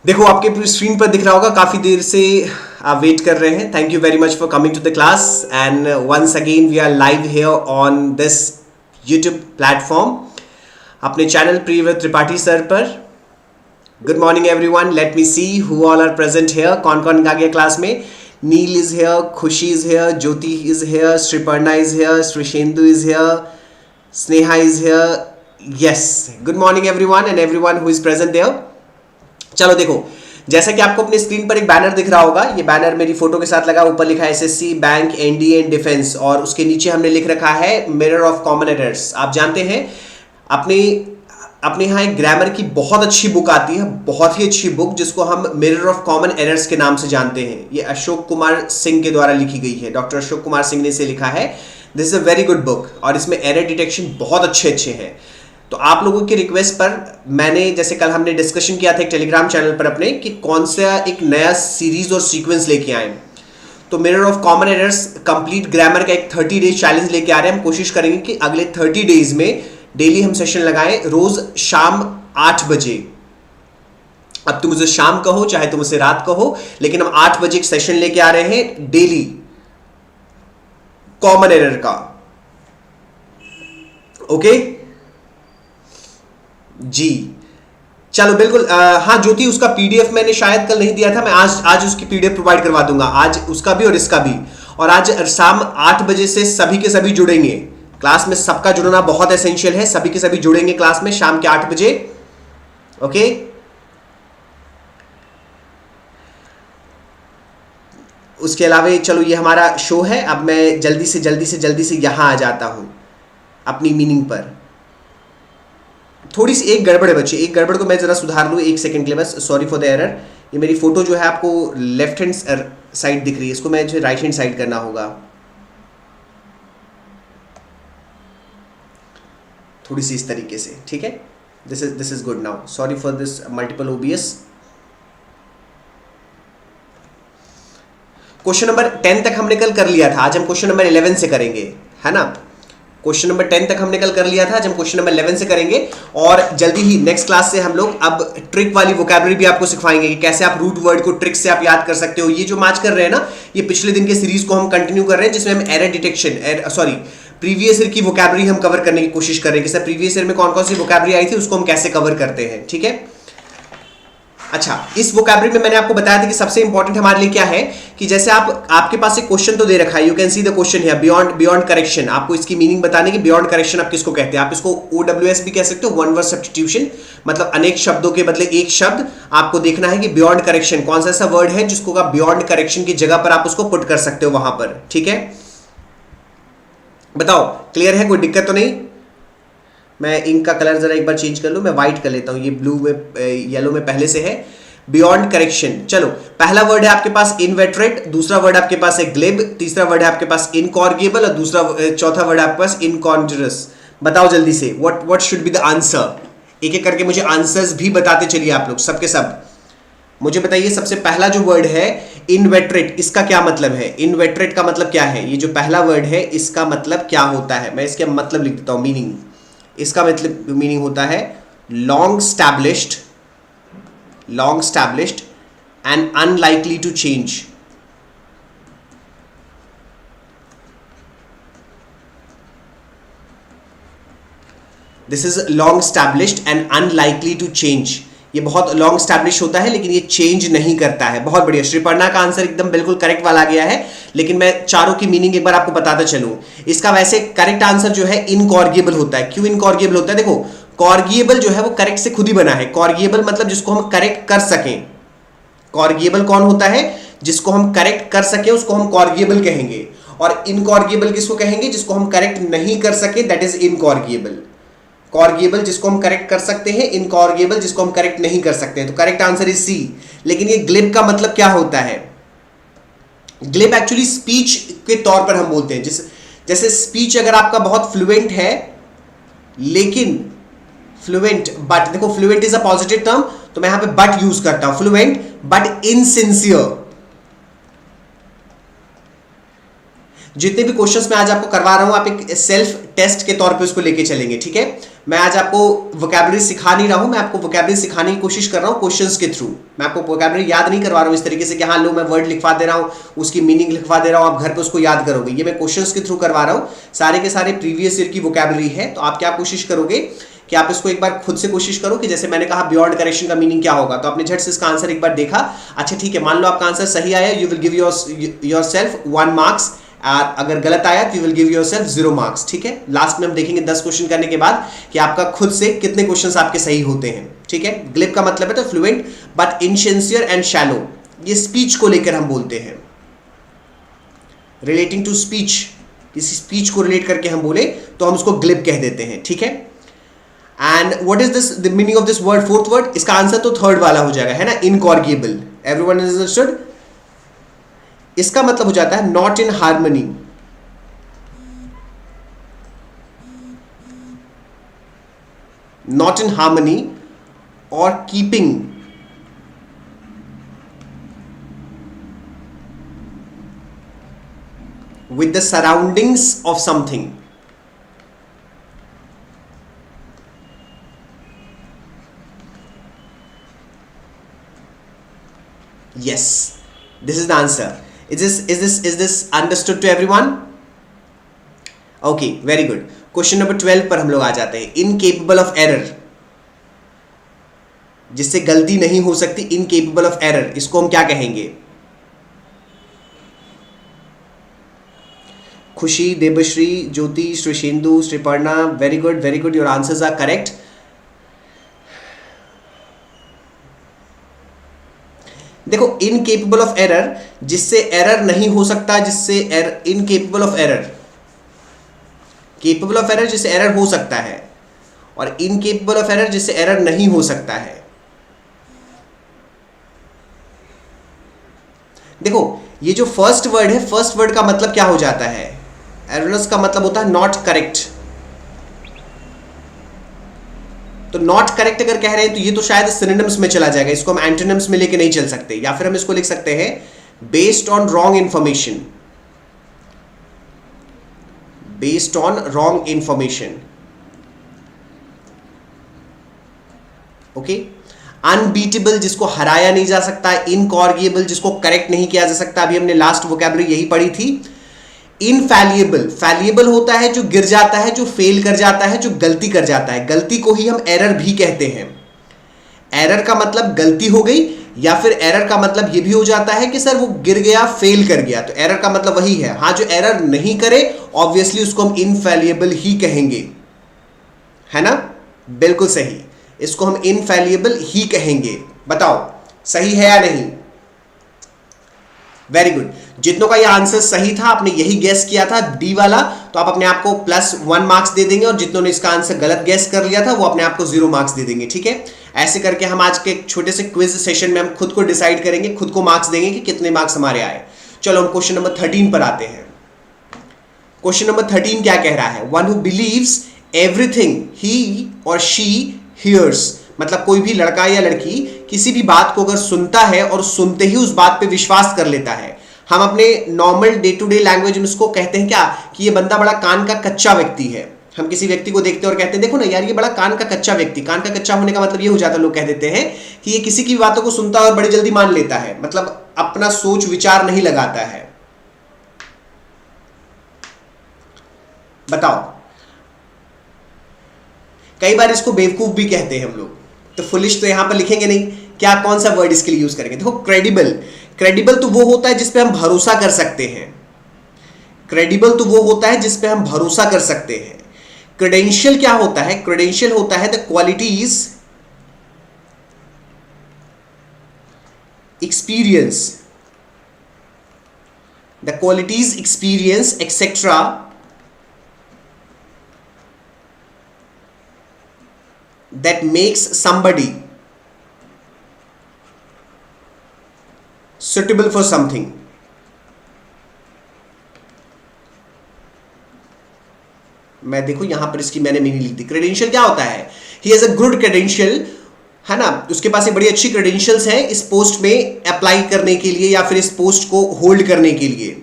देखो आपके पूरी स्क्रीन पर दिख रहा होगा, काफी देर से आप वेट कर रहे हैं. Thank you very much for coming to the class and once again we are live here on this YouTube platform अपने चैनल प्रियव्रत त्रिपाठी सर पर. Good morning everyone. Let me see who all are present here. कौन कौन आ गया class में? Neel is here, Khushi is here, Jyoti is here, Shriparna is here, Shrishendu is here, Sneha is here. Yes, good morning everyone and everyone who is present there. चलो देखो, जैसा कि आपको अपनी स्क्रीन पर एक बैनर दिख रहा होगा, ये बैनर मेरी फोटो के साथ लगा, ऊपर लिखा है SSC, bank, NDA and defence, और उसके नीचे हमने लिख रखा है मिरर ऑफ कॉमन एरर्स. आप जानते हैं अपने यहाँ एक ग्रामर की बहुत अच्छी बुक आती है, बहुत ही अच्छी बुक, जिसको हम मिरर ऑफ कॉमन एरर्स के नाम से जानते हैं. ये अशोक कुमार सिंह के द्वारा लिखी गई है. डॉक्टर अशोक कुमार सिंह ने इसे लिखा है. This is a very good book और इसमें एरर डिटेक्शन बहुत अच्छे हैं. तो आप लोगों की रिक्वेस्ट पर मैंने, जैसे कल हमने डिस्कशन किया था एक टेलीग्राम चैनल पर अपने, कि कौन सा एक नया सीरीज और सीक्वेंस लेके आए. तो mirror of common errors complete grammar का एक 30 डेज चैलेंज लेके आ रहे हैं. हम कोशिश करेंगे कि अगले 30 डेज में डेली हम सेशन लगाएं, रोज शाम 8 बजे. अब तुम मुझे शाम कहो चाहे तुम उसे रात कहो, लेकिन हम 8 बजे एक सेशन लेके आ रहे हैं डेली कॉमन एरर का. ओके जी, चलो बिल्कुल. हाँ ज्योति, उसका पीडीएफ मैंने शायद कल नहीं दिया था, मैं आज उसकी पीडीएफ प्रोवाइड करवा दूंगा, आज उसका भी और इसका भी. और आज शाम 8 बजे से सभी के सभी जुड़ेंगे क्लास में. सबका जुड़ना बहुत एसेंशियल है. सभी के सभी जुड़ेंगे क्लास में शाम के 8 बजे. ओके, उसके अलावा चलो ये हमारा शो है. अब मैं जल्दी से यहां आ जाता हूं अपनी मीनिंग पर. थोड़ी सी एक गड़बड़ है बच्चे, एक गड़बड़ को मैं जरा सुधार लूँ एक सेकंड के लिए बस. Sorry for the error. ये मेरी फोटो जो है आपको लेफ्ट हैंड साइड दिख रही है, इसको मैं जो राइट हैंड साइड करना होगा. थोड़ी सी इस तरीके से, ठीक है. This is good now. Sorry for this multiple OBS. Question number 10 तक हमने कल कर लिया था, आज हम क्वेश्चन नंबर 11 से करेंगे, है ना. क्वेश्चन नंबर 10 तक हमने कल कर लिया था, आज हम क्वेश्चन नंबर 11 से करेंगे. और जल्दी ही नेक्स्ट क्लास से हम लोग अब ट्रिक वाली वोकैबुलरी भी आपको सिखाएंगे कि कैसे आप रूट वर्ड को ट्रिक से आप याद कर सकते हो. ये जो मैच कर रहे हैं ना, ये पिछले दिन के सीरीज को हम कंटिन्यू कर रहे हैं, जिसमें हम एरर डिटेक्शन प्रीवियस ईयर की वोकैबुलरी हम कवर करने की कोशिश कर रहे हैं कि सर प्रीवियस ईयर में कौन कौन सी वोकैबुलरी आई थी, उसको हम कैसे कवर करते हैं. ठीक है. अच्छा, इस वोकैबुलरी में मैंने आपको बताया था कि सबसे इंपॉर्टेंट हमारे लिए क्या है, कि जैसे आपके पास एक क्वेश्चन तो दे रखा है, you can see the question here, beyond correction. आपको इसकी मीनिंग बताने की, बियॉन्ड करेक्शन आप किसको कहते हैं. आप इसको OWS भी कह सकते हो, वन वर्ड सब्स्टिट्यूशन, मतलब अनेक शब्दों के बदले एक शब्द. आपको देखना है कि बियॉन्ड करेक्शन कौन सा ऐसा वर्ड है जिसको आप बियॉन्ड करेक्शन की जगह पर आप उसको पुट कर सकते हो वहां पर. ठीक है, बताओ क्लियर है, कोई दिक्कत तो नहीं. मैं इंक का कलर जरा एक बार चेंज कर लूं, मैं व्हाइट कर लेता हूं, ये ब्लू में येलो में पहले से है. Beyond correction. चलो, पहला वर्ड है आपके पास इनवेटरेट, दूसरा वर्ड आपके पास है ग्लिब, तीसरा वर्ड है आपके पास इनकॉर्गिएबल, और चौथा वर्ड आपके पास इनकॉन्जरस. बताओ जल्दी से, what should be the answer. एक एक करके मुझे आंसर्स भी बताते चलिए आप लोग, सबके सब. मुझे बताइए सबसे पहला जो वर्ड है इनवेटरेट, इसका क्या मतलब है. इनवेटरेट का मतलब क्या है, ये जो पहला वर्ड है इसका मतलब क्या होता है. मैं इसका मतलब लिख देता हूं, मीनिंग. इसका मतलब मीनिंग होता है long established and unlikely to change. This is long established and unlikely to change. ये बहुत लॉन्ग स्टैब्लिश होता है लेकिन ये चेंज नहीं करता है. बहुत बढ़िया, श्रीपर्णा का आंसर एकदम बिल्कुल करेक्ट वाला आ गया है. लेकिन मैं चारों की मीनिंग एक बार आपको बताता चलूं. इसका वैसे करेक्ट आंसर जो है इनकॉर्गिएबल होता है. क्यों इनकॉर्गिएबल होता है? देखो, कॉर्गिएबल जो है वो करेक्ट से खुद ही बना है. कॉर्गिएबल मतलब जिसको हम करेक्ट कर सकें. कॉर्गिएबल कौन होता है? जिसको हम करेक्ट कर सके उसको हम कॉर्गिएबल कहेंगे. और इनकॉर्गिएबल किसको कहेंगे? जिसको हम करेक्ट नहीं कर सके, दैट इज इनकॉर्गिएबल. कॉर्गिएबल जिसको हम करेक्ट कर सकते हैं, इनकॉर्गिएबल जिसको हम करेक्ट नहीं कर सकते हैं. तो करेक्ट आंसर इज सी. लेकिन ये ग्लिब का मतलब क्या होता है? ग्लिब एक्चुअली स्पीच के तौर पर हम बोलते हैं. जैसे स्पीच अगर आपका बहुत फ्लुएंट है, लेकिन फ्लुएंट बट, देखो fluent is a positive term, तो मैं यहां पे बट यूज करता हूं. Fluent but insincere. जितने भी क्वेश्चंस मैं आज आपको करवा रहा हूं आप एक सेल्फ टेस्ट के तौर पे उसको लेके चलेंगे, ठीक है। मैं आज आपको वोकैबुलरी सिखा नहीं रहा हूं, मैं आपको वोकैबुलरी सिखाने की कोशिश कर रहा हूं क्वेश्चंस के थ्रू। मैं आपको वोकैबुलरी याद नहीं करवा रहा हूं इस तरीके से कि हाँ लो मैं वर्ड लिखवा दे रहा हूं, उसकी मीनिंग लिखवा दे रहा हूं, आप घर पे उसको याद करोगे। ये मैं क्वेश्चंस के थ्रू करवा रहा हूं, सारे के सारे प्रीवियस ईयर की वोकैबुलरी है। तो आप क्या कोशिश करोगे कि आप इसको एक बार खुद से कोशिश करो कि जैसे मैंने कहा बियॉन्ड करेक्शन का मीनिंग क्या होगा, तो आपने झट से इसका आंसर एक बार देखा, अच्छा ठीक है, मान लो आपका आंसर सही आया, you will give yourself 1 marks, अगर गलत आया तो you will give yourself 0 marks, ठीक है। लास्ट में हम देखेंगे 10 क्वेश्चन करने के बाद कि आपका खुद से कितने क्वेश्चंस आपके सही होते हैं, ठीक है। ग्लिप का मतलब है तो fluent but insincere and shallow, ये स्पीच को लेकर हम बोलते हैं, रिलेटिंग टू स्पीच, किसी स्पीच को रिलेट करके हम बोले तो हम उसको ग्लिप कह देते हैं, ठीक है। And what is this the meaning of this word, fourth word, इसका आंसर तो थर्ड वाला हो जाएगा, है ना, इनकॉर्गिएबल। Everyone is understood. इसका मतलब हो जाता है not in harmony, not in harmony और keeping with the surroundings of something. Yes, this is the answer. Is this understood to everyone? Okay, very good. Question number 12 पर हम लोग आ जाते हैं। Incapable of error, जिससे गलती नहीं हो सकती, incapable of error, इसको हम क्या कहेंगे? Khushi, Devashree, Jyoti, Srishendu, Sreeparna, very good, your answers are correct. देखो, इनकेपेबल ऑफ एरर, जिससे एरर नहीं हो सकता, जिससे incapable of error, capable of error जिससे एरर हो सकता है, और इनकेपेबल ऑफ एरर जिससे एरर नहीं हो सकता है। देखो, ये जो फर्स्ट वर्ड है, फर्स्ट वर्ड का मतलब क्या हो जाता है? एररस का मतलब होता है नॉट करेक्ट। तो नॉट करेक्ट अगर कह रहे हैं तो ये तो शायद सिनोनिम्स में चला जाएगा, इसको हम एंटोनिम्स में लेके नहीं चल सकते, या फिर हम इसको लिख सकते हैं based on wrong information, based on wrong information, okay. Unbeatable, जिसको हराया नहीं जा सकता, इनकॉर्गिएबल, जिसको करेक्ट नहीं किया जा सकता, अभी हमने लास्ट वोकैबुलरी यही पढ़ी थी। इनफैलिएबल, फैलिएबल होता है जो गिर जाता है, जो फेल कर जाता है, जो गलती कर जाता है, गलती को ही हम एरर भी कहते हैं। एरर का मतलब गलती हो गई, या फिर एरर का मतलब ये भी हो जाता है कि सर वो गिर गया, फेल कर गया, तो एरर का मतलब वही है। हाँ, जो एरर नहीं करे ऑब्वियसली उसको हम इनफैलिएबल ही कहेंगे, है ना, बिल्कुल सही, इसको हम इनफैलिएबल ही कहेंगे। बताओ सही है या नहीं? वेरी गुड, जितनों का ये आंसर सही था, आपने यही गेस किया था डी वाला, तो आप अपने आप को +1 मार्क्स दे देंगे, और जितनों ने इसका आंसर गलत गेस कर लिया था वो अपने आप को 0 मार्क्स दे देंगे, ठीक है। ऐसे करके हम आज के छोटे से क्विज सेशन में हम खुद को डिसाइड करेंगे, खुद को मार्क्स देंगे कि कितने मार्क्स हमारे आए। चलो हम क्वेश्चन नंबर 13 पर आते हैं। क्वेश्चन नंबर 13 क्या कह रहा है? One who believes everything he और शी हियर्स, मतलब कोई भी लड़का या लड़की किसी भी बात को अगर सुनता है और सुनते ही उस बात पे विश्वास कर लेता है। हम अपने normal day to day language में उसको कहते हैं क्या, कि ये बंदा बड़ा कान का कच्चा व्यक्ति है। हम किसी व्यक्ति को देखते हैं और कहते हैं देखो ना यार, ये बड़ा कान का कच्चा व्यक्ति। कान का कच्चा होने का मतलब ये हो जाता है, लोग कह देते हैं कि ये किसी की बातों को सुनता है और बड़ी जल्दी मान लेता है, मतलब अपना सोच विचार नहीं लगाता है। बताओ, कई बार इसको बेवकूफ भी कहते हैं हम लोग, तो फुलिश तो यहां पर लिखेंगे नहीं, क्या कौन सा वर्ड इसके लिए यूज करेंगे? देखो, क्रेडिबल, क्रेडिबल तो वो होता है जिस पे हम भरोसा कर सकते हैं। क्रेडिबल तो वो होता है जिस पे हम भरोसा कर सकते हैं। क्रेडेंशियल क्या होता है? क्रेडेंशियल होता है the qualities, experience, the qualities, experience etcetera that makes somebody suitable for something. मैं देखो यहां पर इसकी मैंने मीनिंग लिख दी। क्रेडेंशियल क्या होता है? He has a good credential, है ना, उसके पास एक बड़ी अच्छी क्रेडेंशियल्स है इस पोस्ट में अप्लाई करने के लिए या फिर इस पोस्ट को होल्ड करने के लिए।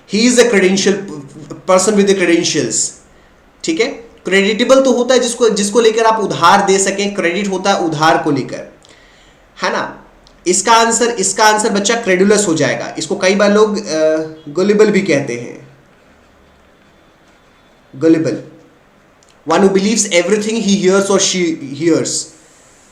He is a credential person with the credentials, ठीक है। क्रेडिटेबल तो होता है जिसको लेकर आप उधार दे सकें, क्रेडिट होता है उधार को लेकर, है ना। इसका आंसर बच्चा क्रेडुलस हो जाएगा। इसको कई बार लोग गुलिबल भी कहते हैं, गुलिबल, one who believes everything he hears और शी हियर्स,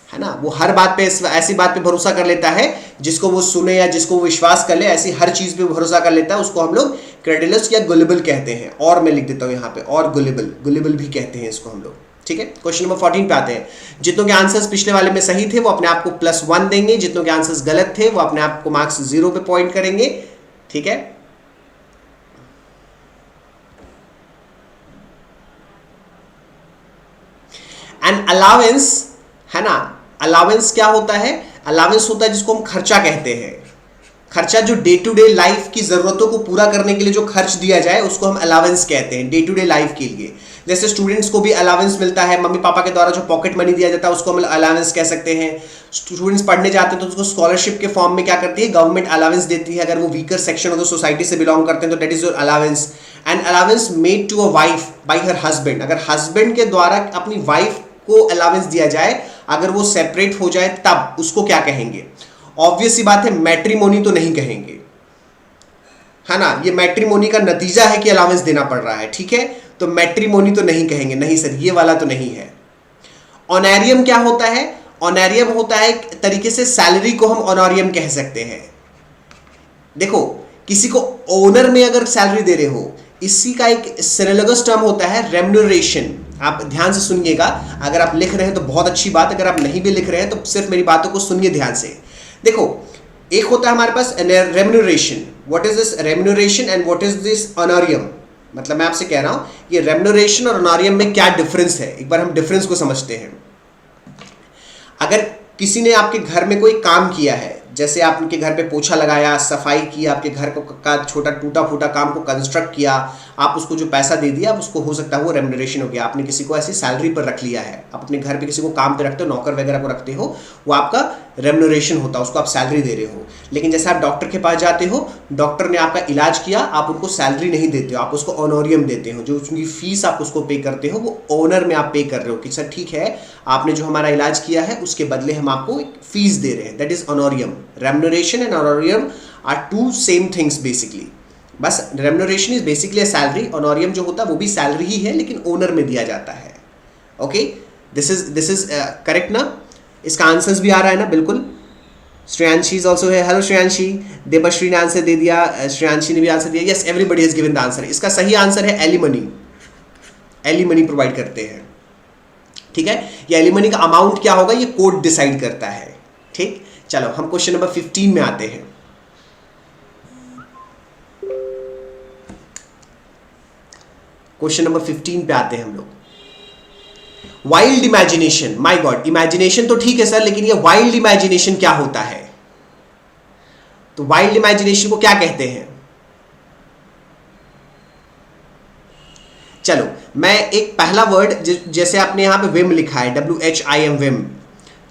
है ना। वो हर बात पे, ऐसी बात पे भरोसा कर लेता है जिसको वो सुने या जिसको वो विश्वास कर ले, ऐसी हर चीज पे भरोसा कर लेता है, उसको हम लोग क्रेडुलस या गुलिबल कहते हैं। और मैं लिख देता हूं यहाँ पे, और गुलिबल भी कहते हैं इसको हम लोग, ठीक है। क्वेश्चन नंबर 14 पे आते हैं। जितनों के आंसर्स पिछले वाले में सही थे वो अपने आप को +1 देंगे, जितनों के आंसर्स गलत थे वो अपने आप को मार्क्स 0 पे पॉइंट करेंगे, ठीक है। एंड अलावेंस, है ना, अलावेंस क्या होता है? अलावेंस होता है जिसको हम खर्चा कहते हैं। खर्चा जो डे टू डे लाइफ की जरूरतों को पूरा करने के लिए जो खर्च दिया जाए उसको हम अलावेंस कहते हैं, डे टू डे लाइफ के लिए। जैसे स्टूडेंट्स को भी अलावेंस मिलता है, मम्मी पापा के द्वारा जो पॉकेट मनी दिया जाता है उसको हम अलावेंस कह सकते हैं। स्टूडेंट्स पढ़ने जाते हैं तो उसको स्कॉलरशिप के फॉर्म में क्या करती है, गवर्नमेंट अलावेंस देती है। अगर वो weaker section of the society से बिलोंग करते हैं तो that is your allowance. And allowance made to a wife by her husband, अगर हस्बैंड के द्वारा अपनी वाइफ को अलावेंस दिया जाए, अगर वो सेपरेट हो जाए तब उसको क्या कहेंगे? ऑब्वियस सी बात है, मैट्रिमोनी तो नहीं कहेंगे, है ना। ये मैट्रिमोनी का नतीजा है कि अलावेंस देना पड़ रहा है, ठीक है। तो मैट्रिमोनी तो नहीं कहेंगे, नहीं सर ये वाला तो नहीं है। ऑनरियम क्या होता है? ऑनरियम होता है एक तरीके से सैलरी को हम ऑनरियम कह सकते हैं। देखो, किसी को ओनर में अगर सैलरी दे रहे हो, इसी का एक सिनोलॉगस टर्म होता है रेम्यूनरेशन। आप ध्यान से सुनिएगा, अगर आप लिख रहे हैं तो बहुत अच्छी बात, अगर आप नहीं भी लिख रहे हैं तो सिर्फ मेरी बातों को सुनिए ध्यान से। देखो, एक होता है हमारे पास remuneration. What is this remuneration and what is this honorarium? मतलब मैं आपसे कह रहा हूं ये रेम्यूनरेशन और ऑनरियम में क्या डिफरेंस है, एक बार हम डिफरेंस को समझते हैं। अगर किसी ने आपके घर में कोई काम किया है, जैसे आपके घर पे पोछा लगाया, सफाई की, आपके घर को का छोटा टूटा फूटा काम को कंस्ट्रक्ट किया, आप उसको जो पैसा दे दिया, उसको हो सकता है वो रेम्यूनरेशन हो गया। आपने किसी को ऐसी सैलरी पर रख लिया है, आप अपने घर पे किसी को काम पे रखते हो, नौकर वगैरह को रखते हो, वो आपका रेम्यूनरेशन होता है, उसको आप सैलरी दे रहे हो। लेकिन जैसे आप डॉक्टर के पास जाते हो, डॉक्टर ने आपका इलाज किया, आप उनको सैलरी नहीं देते हो, आप उसको ऑनोरियम देते हो। जो उसकी फीस आप उसको पे करते हो वो ओनर में आप पे कर रहे हो कि सर ठीक है, आपने जो हमारा इलाज किया है उसके बदले हम आपको एक फीस दे रहे हैं, that is honorarium. Remuneration and honorarium are two same things basically. बस remuneration is basically a salary, honorarium जो होता है वो भी सैलरी ही है लेकिन ओनर में दिया जाता है। ओके, दिस इज करेक्ट ना? इसका आंसर्स भी आ रहा है ना? बिल्कुल। श्रेयांशी इज ऑल्सो है, हेलो श्रेयांशी। देवश्री ने आंसर दे दिया, श्रेयांशी ने भी आंसर दिया, yes everybody has given the answer. इसका सही आंसर है एलिमनी। एलिमनी प्रोवाइड करते हैं, ठीक है। ये एलिमनी का अमाउंट क्या होगा ये कोर्ट डिसाइड करता है, ठीक। चलो हम क्वेश्चन नंबर 15 में आते हैं। क्वेश्चन नंबर 15 पे आते हैं हम लोग। Wild imagination, my God, imagination तो ठीक है सर, लेकिन ये वाइल्ड इमेजिनेशन क्या होता है? तो वाइल्ड इमेजिनेशन को क्या कहते हैं? चलो मैं एक पहला वर्ड, जैसे आपने यहां पे विम लिखा है, WHIM, विम,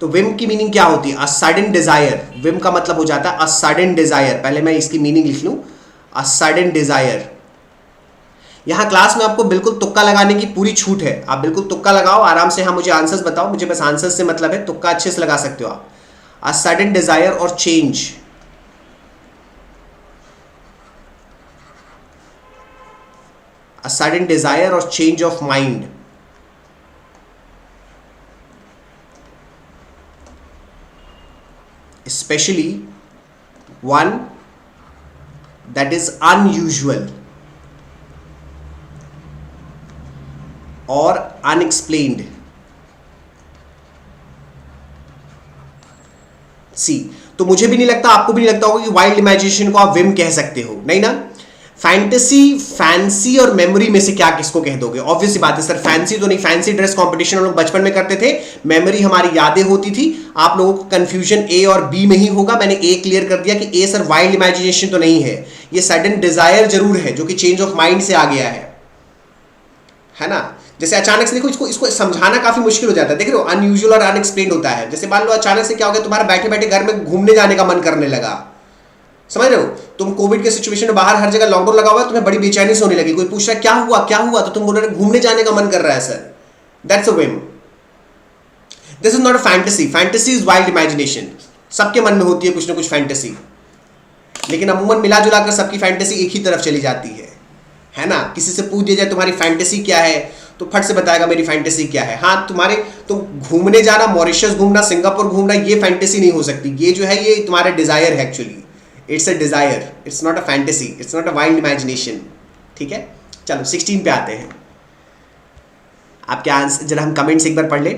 तो विम की मीनिंग क्या होती है? A sudden Dzire. विम का मतलब हो जाता है अ सडन डिजायर। पहले मैं इसकी मीनिंग लिख लूं, अ सडन डिजायर। यहां क्लास में आपको बिल्कुल तुक्का लगाने की पूरी छूट है, आप बिल्कुल तुक्का लगाओ आराम से। हाँ, मुझे आंसर्स बताओ, मुझे बस आंसर्स से मतलब है, तुक्का अच्छे से लगा सकते हो आप। अ सडन डिजायर और change, a sudden desire or change of mind, especially one that is unusual or unexplained. सी, तो मुझे भी नहीं लगता, आपको भी नहीं लगता होगा कि वाइल्ड इमेजिनेशन को आप विम कह सकते हो, नहीं ना। फैंटेसी, फैंसी और मेमोरी में से क्या किसको कह दोगे? ऑब्वियस बात है सर, फैंसी तो नहीं, फैंसी ड्रेस कंपटीशन हम लोग बचपन में करते थे, मेमोरी हमारी यादें होती थी। आप लोगों को कंफ्यूजन ए और बी में ही होगा, मैंने ए क्लियर कर दिया कि ए सर वाइल्ड इमेजिनेशन तो नहीं है, ये सडन डिजायर जरूर है जो कि चेंज ऑफ माइंड से आ गया है ना। जैसे अचानक से देखो, इसको समझाना काफी मुश्किल हो जाता है, देख रहे हो, अनयूजुअल और अनएक्सप्लेन्ड होता है। जैसे मान लो अचानक से क्या हो गया, तुम्हारा बैठे बैठे घर में घूमने जाने का मन करने लगा, समझ रहे हो? तुम कोविड के सिचुएशन में बाहर हर जगह लॉकडाउन लगा हुआ है, तुम्हें बड़ी बेचैनी से होने लगी, कोई पूछ रहा है क्या हुआ, तो तुम बोल रहे घूमने जाने का मन कर रहा है sir, that's a whim. This is not a fantasy. Fantasy is wild imagination. सबके मन में होती है कुछ ना कुछ फैंटेसी, लेकिन अमूमन मिला जुला कर सबकी फैंटेसी एक ही तरफ चली जाती है ना? किसी से पूछ दिया जाए तुम्हारी फैंटेसी क्या है, तो फट से बताएगा मेरी फैंटेसी क्या है. हाँ, तुम घूमने जाना, मॉरिशस घूमना, सिंगापुर घूमना, ये फैंटेसी नहीं हो सकती. ये जो है ये तुम्हारा डिजायर है actually. It's a desire, it's not a fantasy, it's not a wild imagination. ठीक है, चलो 16 पे आते हैं. आपके आंसर जरा हम कमेंट्स एक बार पढ़ ले.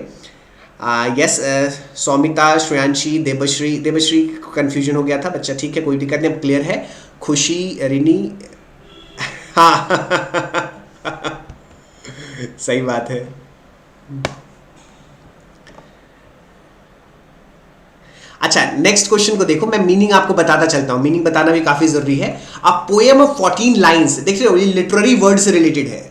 यस, सौमिता, श्रेयांशी, देवश्री कंफ्यूजन हो गया था बच्चा. ठीक है, कोई दिक्कत नहीं, अब क्लियर है. खुशी, रिनी, हाँ सही बात है. अच्छा, नेक्स्ट क्वेश्चन को देखो. मैं मीनिंग आपको बताता चलता हूं, मीनिंग बताना भी काफी जरूरी है. अ पोएम ऑफ 14 लाइन्स, देख रहे हो, ये लिटरेरी वर्ड से रिलेटेड है.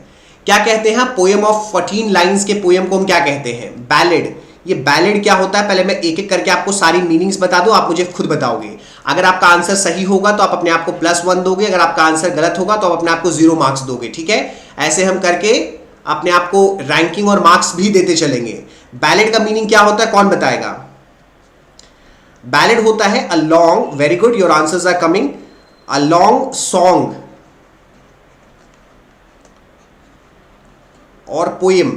क्या कहते हैं पोएम ऑफ 14 लाइन्स के पोएम को हम क्या कहते हैं? बैलेड. ये बैलेड क्या होता है, पहले मैं एक एक करके आपको सारी मीनिंग्स बता दूं, आप मुझे खुद बताओगे. अगर आपका आंसर सही होगा तो आप अपने आप को +1 दोगे, अगर आपका आंसर गलत होगा तो आप अपने आप को 0 मार्क्स दोगे. ठीक है, ऐसे हम करके अपने आप को रैंकिंग और मार्क्स भी देते चलेंगे. बैलेड का मीनिंग क्या होता है, कौन बताएगा? बैलेड होता है a long, very good, your answers are coming, a long song और poem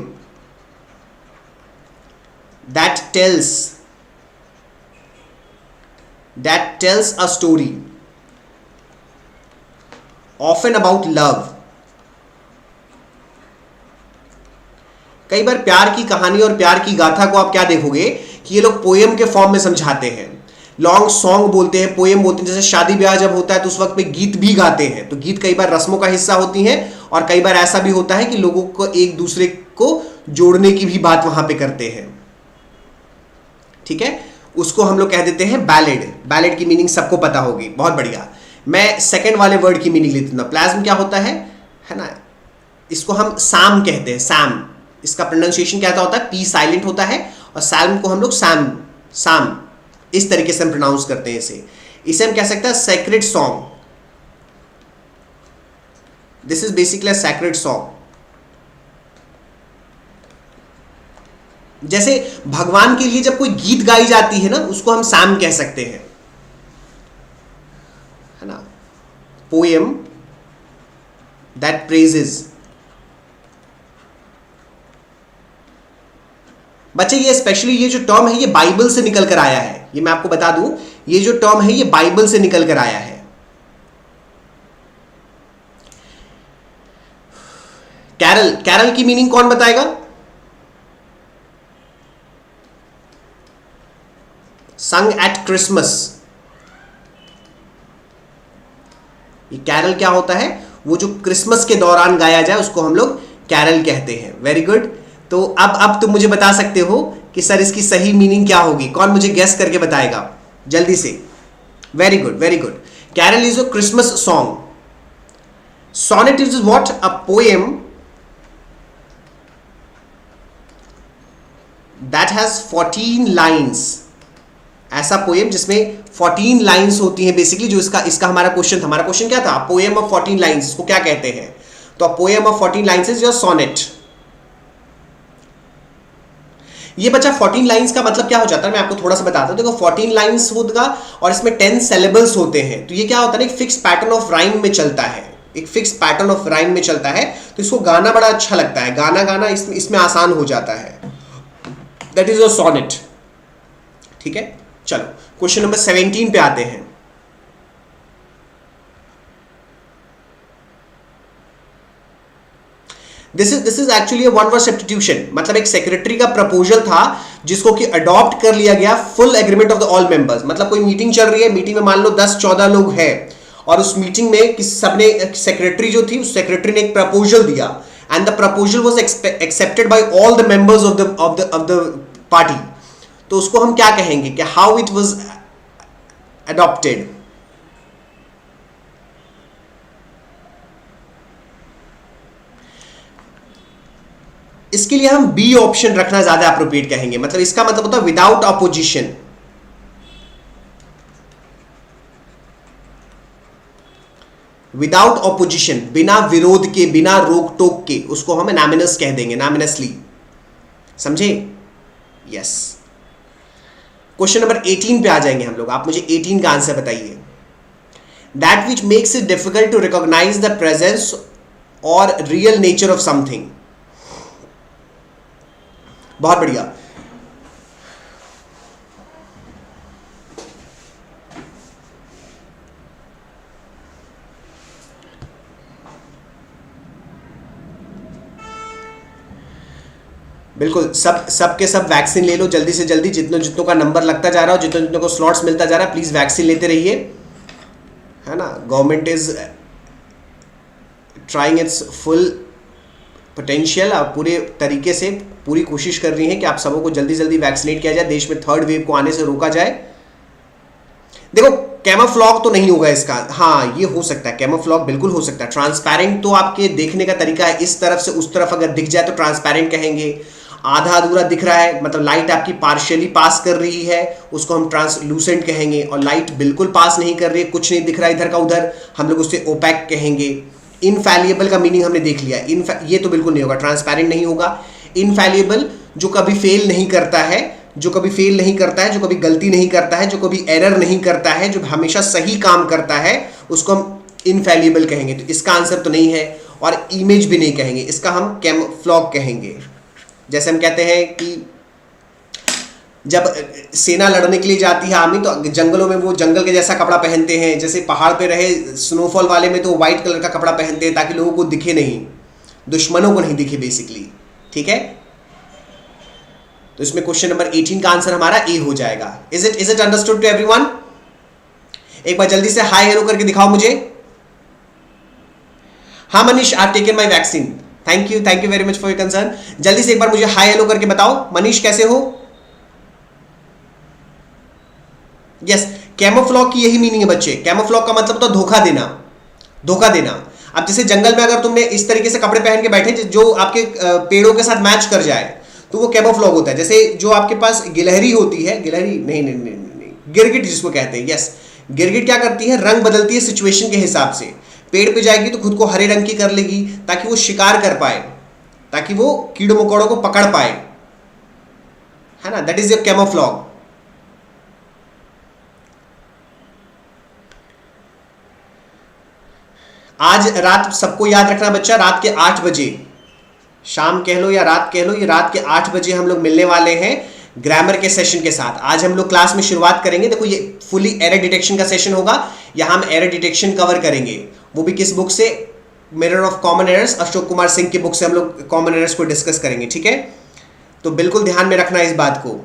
that tells a story often about love. कई बार प्यार की कहानी और प्यार की गाथा को आप क्या देखोगे कि ये लोग पोएम के फॉर्म में समझाते हैं. लॉन्ग सॉन्ग बोलते हैं, पोएम बोलते हैं. जैसे शादी ब्याह जब होता है तो उस वक्त में गीत भी गाते हैं, तो गीत कई बार रस्मों का हिस्सा होती हैं, और कई बार ऐसा भी होता है कि लोगों को एक दूसरे को जोड़ने की भी बात वहां पे करते हैं. ठीक है, उसको हम लोग कह देते हैं बैलेड. बैलेड की मीनिंग सबको पता होगी, बहुत बढ़िया. मैं सेकंड वाले वर्ड की मीनिंग लेती हूँ. प्लाज्म क्या होता है ना? इसको हम साम कहते हैं, सैम. इसका प्रोनाउंसिएशन क्या होता है? पी साइलेंट होता है, और सैल्म को हम लोग साम इस तरीके से हम प्रोनाउंस करते हैं इसे हम कह सकते हैं sacred song. This is basically sacred song. जैसे भगवान के लिए जब कोई गीत गाई जाती है ना, उसको हम सैम कह सकते हैं, है ना? Poem that praises. बच्चे ये स्पेशली ये जो टर्म है ये बाइबल से निकल कर आया है. ये मैं आपको बता दूं, ये जो टर्म है ये बाइबल से निकल कर आया है. कैरल की मीनिंग कौन बताएगा? संग एट क्रिसमस. ये कैरल क्या होता है? वो जो क्रिसमस के दौरान गाया जाए उसको हम लोग कैरल कहते हैं. Very good. तो अब तुम मुझे बता सकते हो कि सर इसकी सही मीनिंग क्या होगी. कौन मुझे गेस करके बताएगा जल्दी से? Very good, very good. Carol is a Christmas song. Sonnet is what? A poem that has 14 lines. ऐसा पोएम जिसमें 14 लाइन्स होती हैं बेसिकली. जो इसका हमारा क्वेश्चन था. हमारा क्वेश्चन क्या था? पोएम ऑफ 14 लाइन्स, इसको क्या कहते हैं? तो poem of 14 lines is your sonnet. ये बच्चा 14 लाइन्स का मतलब क्या हो जाता है, मैं आपको थोड़ा सा बताता हूं. देखो 14 लाइन्स होगा और इसमें 10 सिलेबल्स होते हैं. तो ये क्या होता है ना, एक फिक्स पैटर्न ऑफ राइम में चलता है. एक फिक्स पैटर्न ऑफ राइम में चलता है, तो इसको गाना बड़ा अच्छा लगता है. गाना इसमें आसान हो जाता है. That is your sonnet. ठीक है, चलो क्वेश्चन नंबर 17 पे आते हैं. This is actually a one word substitution. मतलब एक सेक्रेटरी का प्रपोजल था जिसको कि अडॉप्ट कर लिया गया full agreement of the all members. मतलब कोई मीटिंग चल रही है, मीटिंग में मान लो 10-14 लोग हैं, और उस मीटिंग में सबने, सेक्रेटरी जो थी उस सेक्रेटरी ने एक प्रपोजल दिया, and the proposal was accepted by all the members of the party. तो उसको हम क्या कहेंगे कि हाउ इट वाज अडॉप्टेड. इसके लिए हम बी ऑप्शन रखना ज्यादा अप्रोप्रिएट कहेंगे. मतलब इसका मतलब होता है विदाउट अपोजिशन. विदाउट ऑपोजिशन, बिना विरोध के, बिना रोक टोक के, उसको हम एनामिनस कह देंगे, एनामिनसली। समझे? यस। क्वेश्चन नंबर 18 पे आ जाएंगे हम लोग। आप मुझे 18 का आंसर बताइए। That which makes it difficult to recognise the presence or real nature of something. बहुत बढ़िया। बिल्कुल, सब के सब वैक्सीन ले लो जल्दी से जल्दी। जितनों जितनों का नंबर लगता जा रहा हो, जितनों जितनों को स्लॉट्स मिलता जा रहा है, प्लीज वैक्सीन लेते रहिए, है ना। Government is trying it's full potential, और पूरे तरीके से पूरी कोशिश कर रही है कि आप सबों को जल्दी जल्दी वैक्सीनेट किया जाए, देश में थर्ड वेव को आने से रोका जाए। देखो, कैमोफ्लॉग तो नहीं होगा इसका। हाँ, ये हो सकता है, कैमोफ्लॉग बिल्कुल हो सकता है। ट्रांसपेरेंट तो आपके देखने का तरीका है, इस तरफ से उस तरफ अगर दिख जाए तो ट्रांसपेरेंट कहेंगे। आधा अधूरा दिख रहा है, मतलब लाइट आपकी पार्शियली पास कर रही है, उसको हम ट्रांसलूसेंट कहेंगे। और लाइट बिल्कुल पास नहीं कर रही है, कुछ नहीं दिख रहा है इधर का उधर, हम लोग उससे ओपैक कहेंगे। इनफैलिएबल का मीनिंग हमने देख लिया। ये तो बिल्कुल नहीं होगा, ट्रांसपेरेंट नहीं होगा। इनफैलिएबल, जो कभी फेल नहीं करता है, जो कभी फेल नहीं करता है, जो कभी गलती नहीं करता है, जो कभी एरर नहीं करता है, जो हमेशा सही काम करता है, उसको हम इनफैलिएबल कहेंगे। तो इसका आंसर तो नहीं है। और इमेज भी नहीं कहेंगे, इसका हम कैमोफ्लॉग कहेंगे। जैसे हम कहते हैं कि जब सेना लड़ने के लिए जाती है आर्मी, तो जंगलों में वो जंगल के जैसा कपड़ा पहनते हैं। जैसे पहाड़ पे रहे स्नोफॉल वाले में तो व्हाइट कलर का कपड़ा पहनते हैं ताकि लोगों को दिखे नहीं, दुश्मनों को नहीं दिखे बेसिकली। ठीक है, तो इसमें क्वेश्चन नंबर 18 का आंसर हमारा ए हो जाएगा। Is it understood to everyone? एक बार जल्दी से हाय हेलो करके दिखाओ मुझे। हाँ Manish, I have taken my vaccine. Thank you very much for your concern. जल्दी से एक बार मुझे हाय हेलो करके बताओ। मनीष कैसे हो? यस, कैमोफ्लॉग की यही मीनिंग है बच्चे। कैमोफ्लॉग का मतलब तो धोखा देना, धोखा देना। अब जैसे जंगल में अगर तुमने इस तरीके से कपड़े पहन के बैठे जो आपके पेड़ों के साथ मैच कर जाए, तो वो कैमोफ्लॉग होता है। जैसे जो आपके पास गिलहरी होती है, गिलहरी नहीं नहीं नहीं नहीं, गिरगिट जिसको कहते हैं। यस, गिरगिट क्या करती है, रंग बदलती है सिचुएशन के हिसाब से। पेड़ पे जाएगी तो खुद को हरे रंग की कर लेगी ताकि वो शिकार कर पाए, ताकि वो कीड़ों मकोड़ों को पकड़ पाए, है ना। That is your camouflage. आज रात सबको याद रखना बच्चा, रात के 8 बजे, शाम कह लो या रात कह लो, ये रात के 8 बजे हम लोग मिलने वाले हैं ग्रामर के सेशन के साथ। आज हम लोग क्लास में शुरुआत करेंगे। देखो, ये फुली एरर डिटेक्शन का सेशन होगा। यहां हम एरर डिटेक्शन कवर करेंगे, वो भी किस बुक से, mirror of common errors, Ashok Kumar Singh की बुक से हम लोग कॉमन एरर्स को डिस्कस करेंगे। ठीक है, तो बिल्कुल ध्यान में रखना इस बात को।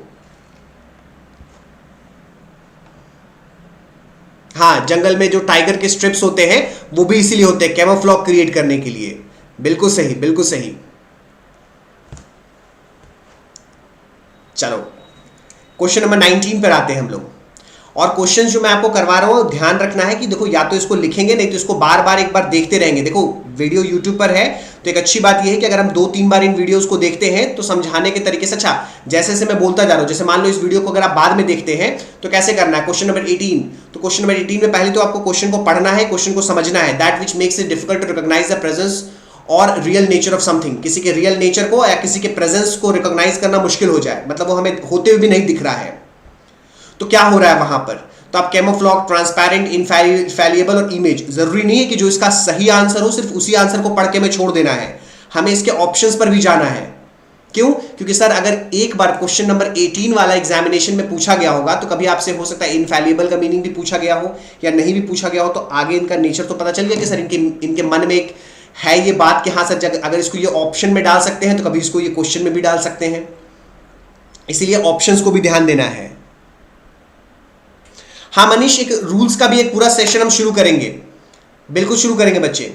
हाँ, जंगल में जो टाइगर के स्ट्रिप्स होते हैं वो भी इसीलिए होते हैं, कैमोफ्लॉग क्रिएट करने के लिए। बिल्कुल सही, बिल्कुल सही। चलो, क्वेश्चन नंबर 19 पर आते हैं हम लोग। और क्वेश्चन जो मैं आपको करवा रहा हूं, ध्यान रखना है कि देखो, या तो इसको लिखेंगे, नहीं तो इसको बार बार एक बार देखते रहेंगे। देखो, वीडियो यूट्यूब पर है तो एक अच्छी बात यह है कि अगर हम 2-3 बार इन वीडियोस को देखते हैं तो समझाने के तरीके से, अच्छा जैसे जैसे मैं बोलता जा रहा हूं, जैसे मान लो इस वीडियो को अगर आप बाद में देखते हैं तो कैसे करना है। क्वेश्चन नंबर 18, तो क्वेश्चन नंबर 18 में पहले तो आपको क्वेश्चन को पढ़ना है, क्वेश्चन को समझना है। That which makes it difficult to recognise the presence or real nature of something. किसी के रियल नेचर को या किसी के प्रेजेंस को रिकॉग्नाइज करना मुश्किल हो जाए, मतलब वो हमें होते हुए भी नहीं दिख रहा है, तो क्या हो रहा है वहां पर। तो आप कैमोफ्लॉग, ट्रांसपेरेंट, इनफैलिएबल और इमेज, जरूरी नहीं है कि जो इसका सही आंसर हो सिर्फ उसी आंसर को पढ़ के हमें छोड़ देना है, हमें इसके ऑप्शंस पर भी जाना है। क्यों? क्योंकि सर अगर एक बार क्वेश्चन नंबर 18 वाला एग्जामिनेशन में पूछा गया होगा तो कभी आपसे हो सकता है इनफैलिएबल का मीनिंग भी पूछा गया हो या नहीं भी पूछा गया हो, तो आगे इनका नेचर तो पता चल गया कि सर इनके मन में एक है ये बात कि हाँ सर, अगर इसको ये ऑप्शन में डाल सकते हैं तो कभी इसको ये क्वेश्चन में भी डाल सकते हैं। इसीलिए ऑप्शंस को भी ध्यान देना है। हाँ मनीष, एक रूल्स का भी एक पूरा सेशन हम शुरू करेंगे, बिल्कुल शुरू करेंगे बच्चे।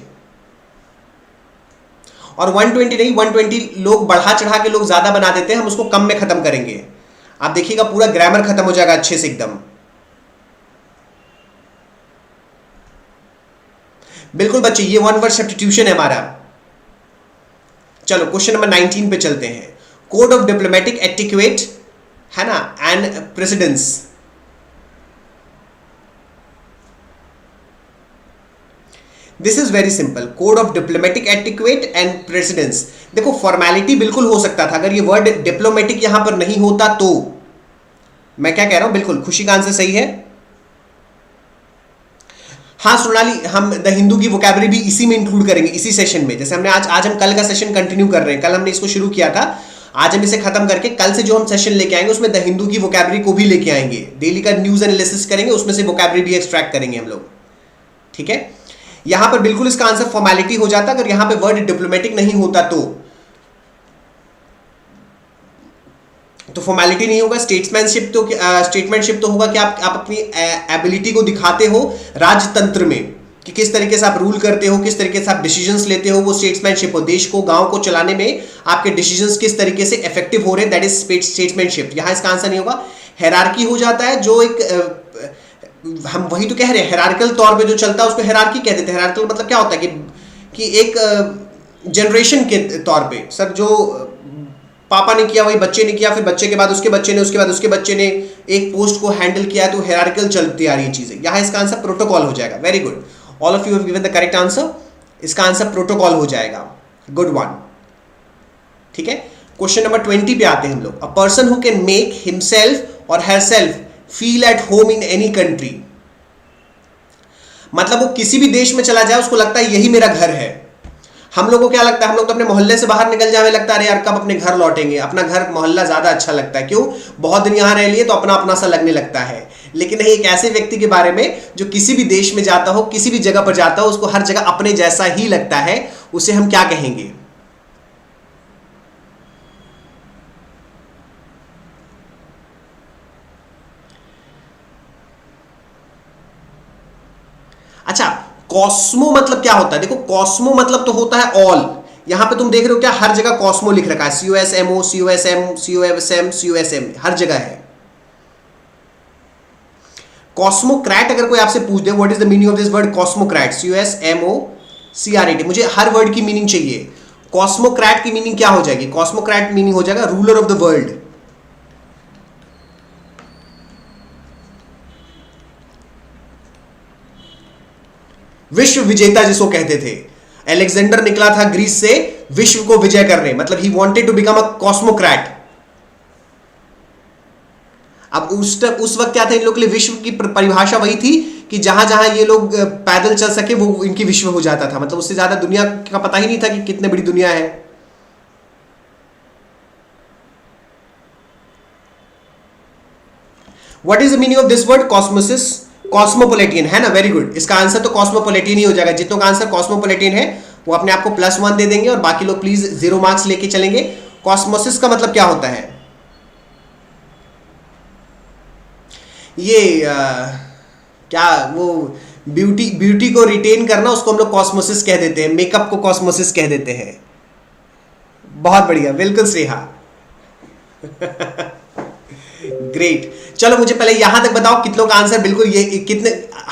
और 120 नहीं, 120 लोग बढ़ा चढ़ा के लोग ज्यादा बना देते हैं, हम उसको कम में खत्म करेंगे। आप देखिएगा पूरा ग्रामर खत्म हो जाएगा अच्छे से एकदम। बिल्कुल बच्चे, ये 1 वर्ड सब्स्टिट्यूशन है हमारा। चलो क्वेश्चन नंबर 19 पे चलते हैं। कोड ऑफ डिप्लोमेटिक एटिक्वेट, है ना, and precedence. This is very simple, code of diplomatic etiquette and precedence. देखो फॉर्मेलिटी बिल्कुल हो सकता था, अगर ये वर्ड डिप्लोमेटिक यहां पर नहीं होता तो। मैं क्या कह रहा हूं, बिल्कुल खुशी का आंसर सही है। हाँ सोनाली, हम द हिंदू की वोकैबुलरी भी इसी में इंक्लूड करेंगे, इसी सेशन में। जैसे हमने आज हम कल का सेशन कंटिन्यू कर रहे हैं, कल हमने इसको शुरू किया था, आज हम इसे खत्म करके कल से जो हम सेशन लेके आएंगे उसमें द हिंदू की वोकैबुलरी को भी लेके आएंगे। डेली का न्यूज एनालिसिस करेंगे, उसमें से वोकैबुलरी भी एक्सट्रैक्ट करेंगे हम लोग, ठीक है। यहां पर बिल्कुल इसका आंसर फॉर्मेलिटी हो जाता अगर यहां पे वर्ड डिप्लोमेटिक नहीं होता तो फॉर्मेलिटी नहीं होगा। स्टेटमेंटशिप तो होगा कि आप अपनी एबिलिटी को दिखाते हो राजतंत्र में, कि किस तरीके से आप रूल करते हो, किस तरीके से आप डिसीजंस लेते हो, वो स्टेट्समैनशिप हो। देश को, गांव को चलाने में आपके डिसीजंस किस तरीके से इफेक्टिव हो रहे हैं, दैट इज स्टेट्समैनशिप। यहां इसका आंसर नहीं होगा। हेरारकी हो जाता है, जो एक हम वही तो कह रहे हैं, हेरार्किकल तौर पे जो चलता है उसको हेरारकी कहते थे। हेरार्किकल मतलब क्या होता है कि एक जनरेशन के तौर पे, सर जो पापा ने किया वही बच्चे ने किया, फिर बच्चे के बाद उसके बच्चे ने, उसके बाद उसके बच्चे ने एक पोस्ट को हैंडल किया है, तो हेरार्किकल चलती आ रही है चीजें। यहां इसका आंसर प्रोटोकॉल हो जाएगा। Very good, all of you have given the correct answer. इसका आंसर प्रोटोकॉल हो जाएगा। गुड वन, ठीक है। क्वेश्चन नंबर 20 पे आते हैं हम लोग। A person who can make himself और herself feel at home in any country. मतलब वो किसी भी देश में चला जाए उसको लगता है यही मेरा घर है। हम लोगों को क्या लगता है, हम लोग तो अपने मोहल्ले से बाहर निकल जाए, लगता है अरे यार कब अपने घर लौटेंगे। अपना घर मोहल्ला ज्यादा अच्छा लगता है, क्यों, बहुत दिन यहां रह लिए तो अपना अपना सा लगने लगता है। लेकिन एक ऐसे व्यक्ति के बारे में जो किसी भी देश में जाता हो, किसी भी जगह पर जाता हो, उसको हर जगह अपने जैसा ही लगता है, उसे हम क्या कहेंगे? अच्छा, कॉस्मो मतलब क्या होता है? देखो कॉस्मो मतलब तो होता है ऑल। यहां पे तुम देख रहे हो क्या, हर जगह कॉस्मो लिख रखा है, COSMO, COSM, COSM, COSM, हर जगह है। कॉस्मोक्रैट अगर कोई आपसे पूछ दे what is the meaning of this word cosmocrat, COSMOCRAT, मुझे हर वर्ड की मीनिंग चाहिए। कॉस्मोक्रैट की मीनिंग क्या हो जाएगी? कॉस्मोक्रैट मीनिंग हो जाएगा रूलर ऑफ द वर्ल्ड। विश्व विजेता जिसको कहते थे। अलेक्जेंडर निकला था ग्रीस से विश्व को विजय करने, मतलब ही wanted to become a cosmocrat. अब उस वक्त क्या था, इन लोग के लिए विश्व की परिभाषा वही थी कि जहां जहां ये लोग पैदल चल सके वो इनकी विश्व हो जाता था। मतलब उससे ज्यादा दुनिया का पता ही नहीं था कि कितनी बड़ी दुनिया है। What is the meaning of this word cosmosis? Cosmopolitan है ना, वेरी गुड। इसका आंसर तो कॉस्मोपोलिटियन ही हो जाएगा। जितनों का आंसर कॉस्मोपोलिटियन है वो अपने आप को +1 दे देंगे और बाकी लोग प्लीज 0 मार्क्स लेके चलेंगे। कॉस्मोसिस का मतलब क्या होता है? ये क्या वो ब्यूटी को रिटेन करना, उसको हम लोग कॉस्मोसिस कह देते हैं। मेकअप को कॉस्मोसिस कह देते हैं। बहुत बढ़िया, बिल्कुल स्नेहा। ग्रेट। चलो मुझे पहले यहां तक बताओ कितनों का आंसर बिल्कुल ये कितने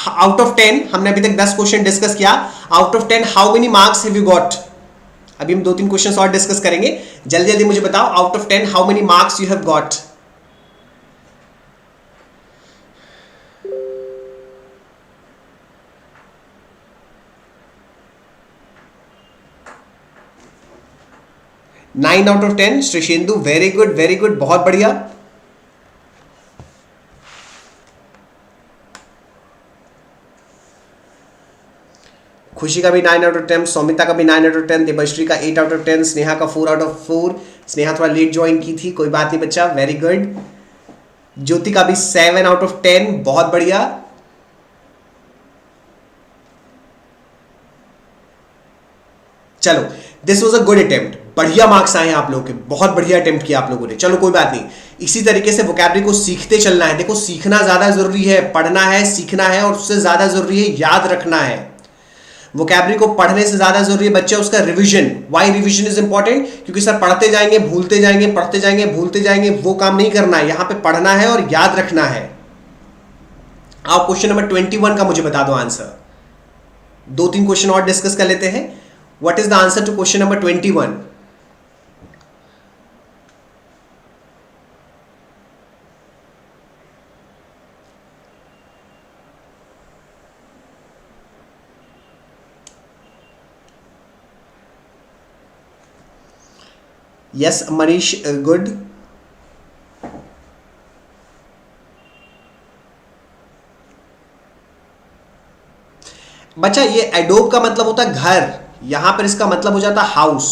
आउट ऑफ 10? हमने अभी तक 10 क्वेश्चन डिस्कस किया। Out of 10 how many marks have you got? अभी हम 2-3 क्वेश्चन और डिस्कस करेंगे। जल्दी जल्दी मुझे बताओ out of 10 how many marks you have got? Nine out of 10। Srishendu, very good very good, बहुत बढ़िया। खुशी का भी 9 आउट ऑफ 10, सौमिता का भी 9 आउट ऑफ 10, देवश्री का 8 आउट ऑफ 10, स्नेहा का 4 आउट ऑफ 4। स्नेहा थोड़ा लेट ज्वाइन की थी, कोई बात नहीं बच्चा, वेरी गुड। ज्योति का भी 7 आउट ऑफ 10, बहुत बढ़िया। चलो, this was a good attempt, बढ़िया मार्क्स आए हैं आप लोगों के, बहुत बढ़िया अटेम्प्ट किया आप लोगों ने। चलो कोई बात नहीं, इसी तरीके से वोकैबुलरी को सीखते चलना है। देखो सीखना ज्यादा जरूरी है, पढ़ना है, सीखना है, और उससे ज्यादा जरूरी है याद रखना है। वोकैबुलरी को पढ़ने से ज्यादा जरूरी है बच्चे उसका revision. Why revision is important? क्योंकि सर पढ़ते जाएंगे भूलते जाएंगे, पढ़ते जाएंगे भूलते जाएंगे, वो काम नहीं करना है। यहां पे पढ़ना है और याद रखना है। आप क्वेश्चन नंबर 21 का मुझे बता दो आंसर। 2-3 क्वेश्चन और डिस्कस कर लेते हैं। What is the answer to question number 21? Yes Manish, good. बच्चा ये एडोब का मतलब होता है घर, यहां पर इसका मतलब हो जाता हाउस।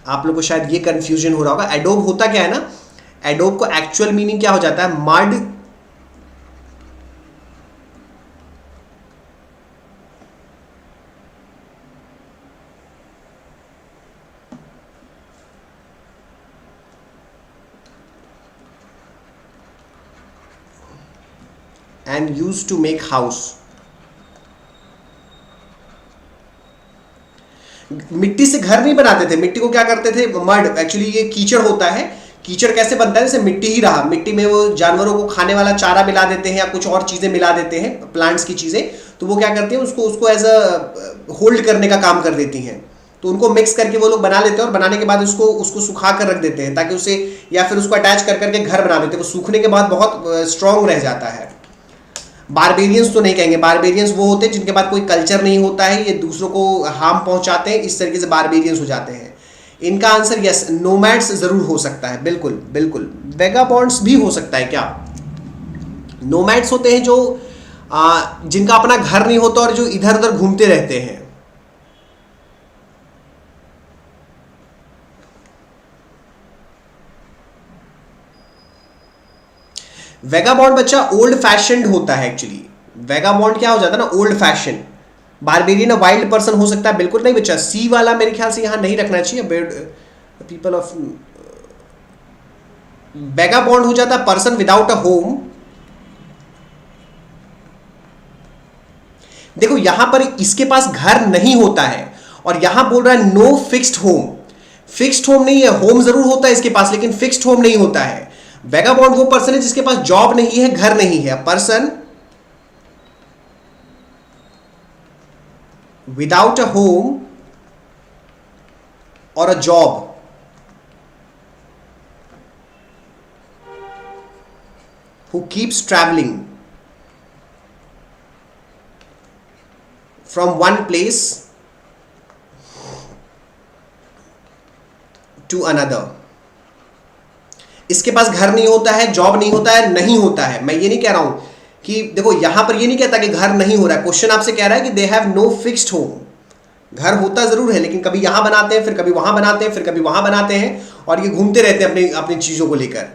आप लोग को शायद ये कंफ्यूजन हो रहा होगा। एडोब होता क्या है ना, एडोब को एक्चुअल मीनिंग क्या हो जाता है, mud and use to make house. मिट्टी से घर नहीं बनाते थे, मिट्टी को क्या करते थे, मड, एक्चुअली ये कीचड़ होता है। कीचड़ कैसे बनता है, जैसे मिट्टी ही रहा, मिट्टी में वो जानवरों को खाने वाला चारा मिला देते हैं या कुछ और चीजें मिला देते हैं, प्लांट्स की चीजें, तो वो क्या करती हैं, उसको उसको एज अ होल्ड करने का काम कर देती हैं। तो उनको मिक्स करके वो लोग बना लेते हैं और बनाने के बाद उसको उसको सुखा कर रख देते हैं ताकि उसे, या फिर उसको अटैच कर करके घर बना देते हैं। वो सूखने के बाद बहुत स्ट्रांग रह जाता है। बारबेरियंस तो नहीं कहेंगे, बारबेरियंस वो होते हैं जिनके पास कोई कल्चर नहीं होता है, ये दूसरों को हार्म पहुंचाते हैं, इस तरीके से बारबेरियंस हो जाते हैं। इनका आंसर यस, नोमैड्स जरूर हो सकता है, बिल्कुल बिल्कुल। वेगाबॉन्ड्स भी हो सकता है क्या? नोमैड्स होते हैं जो जिनका अपना घर नहीं होता और जो इधर उधर घूमते रहते हैं। वेगाबॉन्ड बच्चा ओल्ड फैशन्ड होता है एक्चुअली। वेगाबॉन्ड क्या हो जाता है ना, old fashion. Barbarian wild person हो सकता है, बिल्कुल नहीं बच्चा, सी वाला मेरे ख्याल से यहां नहीं रखना चाहिए। पीपल ऑफ वेगाबॉन्ड हो जाता है पर्सन विदाउट अ होम। देखो यहां पर इसके पास घर नहीं होता है और यहां बोल रहा है no fixed home. Fixed home नहीं है, होम जरूर होता है इसके पास लेकिन फिक्स्ड होम नहीं होता है। वेगाबॉन्ड वो पर्सन है जिसके पास जॉब नहीं है, घर नहीं है। पर्सन विदाउट अ होम और a job, who keeps traveling from one place to another। इसके पास घर नहीं होता है, जॉब नहीं होता है, नहीं होता है। मैं ये नहीं कह रहा हूं कि, देखो यहां पर ये नहीं कहता कि घर नहीं हो रहा है, क्वेश्चन आपसे कह रहा है कि they have no fixed home. घर होता जरूर है लेकिन कभी यहां बनाते हैं, फिर कभी वहां बनाते हैं, फिर कभी वहां बनाते हैं और ये घूमते रहते हैं अपनी अपनी चीजों को लेकर।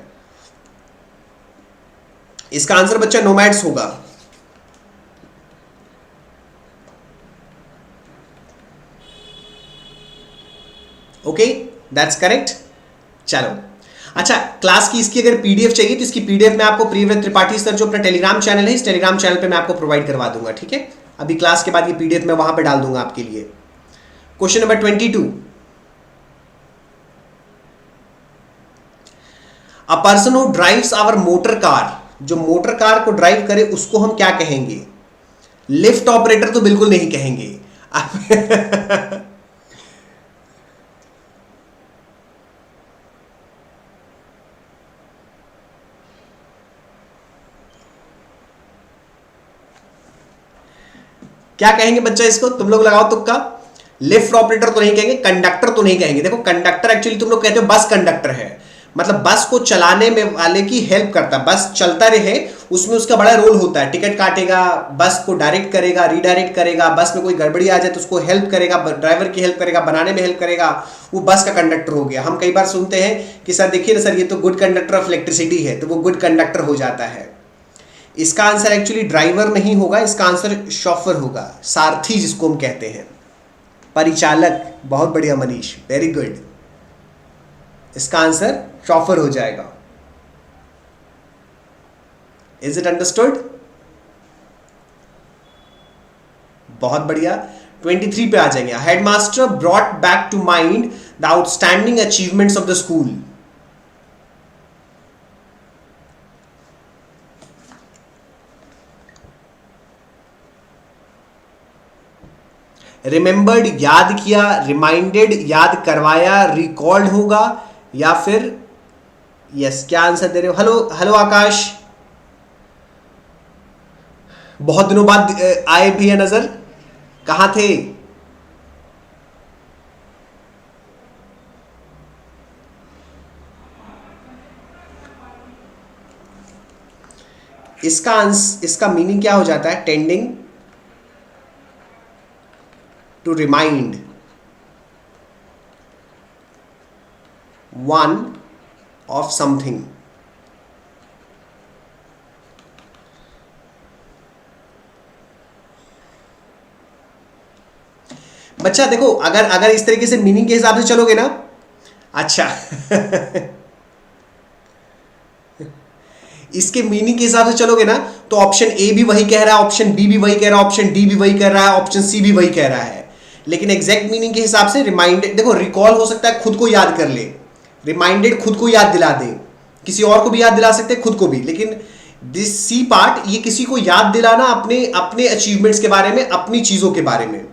इसका आंसर बच्चा नोमैड्स होगा। Okay, that's correct. चलो अच्छा, क्लास की इसकी अगर पीडीएफ चाहिए तो इसकी पीडीएफ में आपको प्रियव्रत त्रिपाठी सर जो अपना टेलीग्राम चैनल है, इस टेलीग्राम चैनल पे मैं आपको प्रोवाइड करवा दूंगा, ठीक है। अभी क्लास के बाद ये पीडीएफ मैं वहां पे डाल दूंगा आपके लिए। Question number 22, a person who drives our motor car, जो मोटर कार को ड्राइव करे उसको हम क्या कहेंगे? लिफ्ट ऑपरेटर तो बिल्कुल नहीं कहेंगे। क्या कहेंगे बच्चा इसको? तुम लोग लगाओ तुक्का। लिफ्ट ऑपरेटर तो नहीं कहेंगे, कंडक्टर तो नहीं कहेंगे। देखो कंडक्टर एक्चुअली तुम लोग कहते हो बस कंडक्टर है, मतलब बस को चलाने में वाले की हेल्प करता है। बस चलता रहे उसमें उसका बड़ा रोल होता है, टिकट काटेगा, बस को डायरेक्ट करेगा, रिडायरेक्ट करेगा, बस में कोई गड़बड़ी आ जाए तो उसको हेल्प करेगा, ड्राइवर की हेल्प करेगा, बनाने में हेल्प करेगा, वो बस का कंडक्टर हो गया। हम कई बार सुनते हैं कि सर देखिए ना सर, ये तो गुड कंडक्टर ऑफ इलेक्ट्रिसिटी है, तो वो गुड कंडक्टर हो जाता है। इसका आंसर एक्चुअली ड्राइवर नहीं होगा, इसका आंसर शॉफर होगा, सारथी जिसको हम कहते हैं, परिचालक। बहुत बढ़िया मनीष, वेरी गुड। इसका आंसर शॉफर हो जाएगा। Is it understood? बहुत बढ़िया। 23 पे आ जाएंगे। Headmaster brought back to mind the outstanding achievements of the school. Remembered याद किया, रिमाइंडेड याद करवाया, रिकॉल्ड होगा या फिर यस, क्या आंसर दे रहे हो? हेलो हेलो आकाश, बहुत दिनों बाद आए भैया नजर, कहां थे? इसका मीनिंग क्या हो जाता है? Tending to remind one of something. बच्चा देखो, अगर इस तरीके से मीनिंग के हिसाब से चलोगे ना, अच्छा इसके मीनिंग के हिसाब से चलोगे ना तो ऑप्शन ए भी वही कह रहा है, ऑप्शन बी भी वही कह रहा है, ऑप्शन डी भी वही कह रहा है, ऑप्शन सी भी वही कह रहा है। लेकिन एग्जैक्ट मीनिंग के हिसाब से रिमाइंडेड, देखो रिकॉल हो सकता है खुद को याद कर ले, रिमाइंडेड खुद को याद दिला दे, किसी और को भी याद दिला सकते हैं, खुद को भी। लेकिन दिस सी पार्ट, ये किसी को याद दिलाना अपने अचीवमेंट्स के बारे में, अपनी चीजों के बारे में,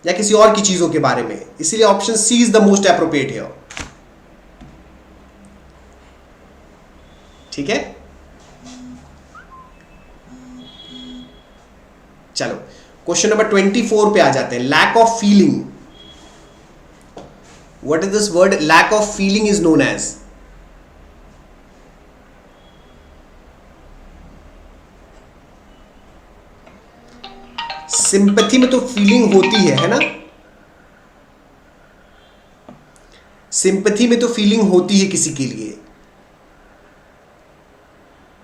या किसी और की चीजों के बारे में। इसीलिए option C is the most appropriate here. ठीक है, चलो क्वेश्चन नंबर 24 पे आ जाते हैं। Lack of feeling, what is this word? Lack of feeling is known as? Sympathy में तो फीलिंग होती है ना? सिंपैथी में तो फीलिंग होती है किसी के लिए।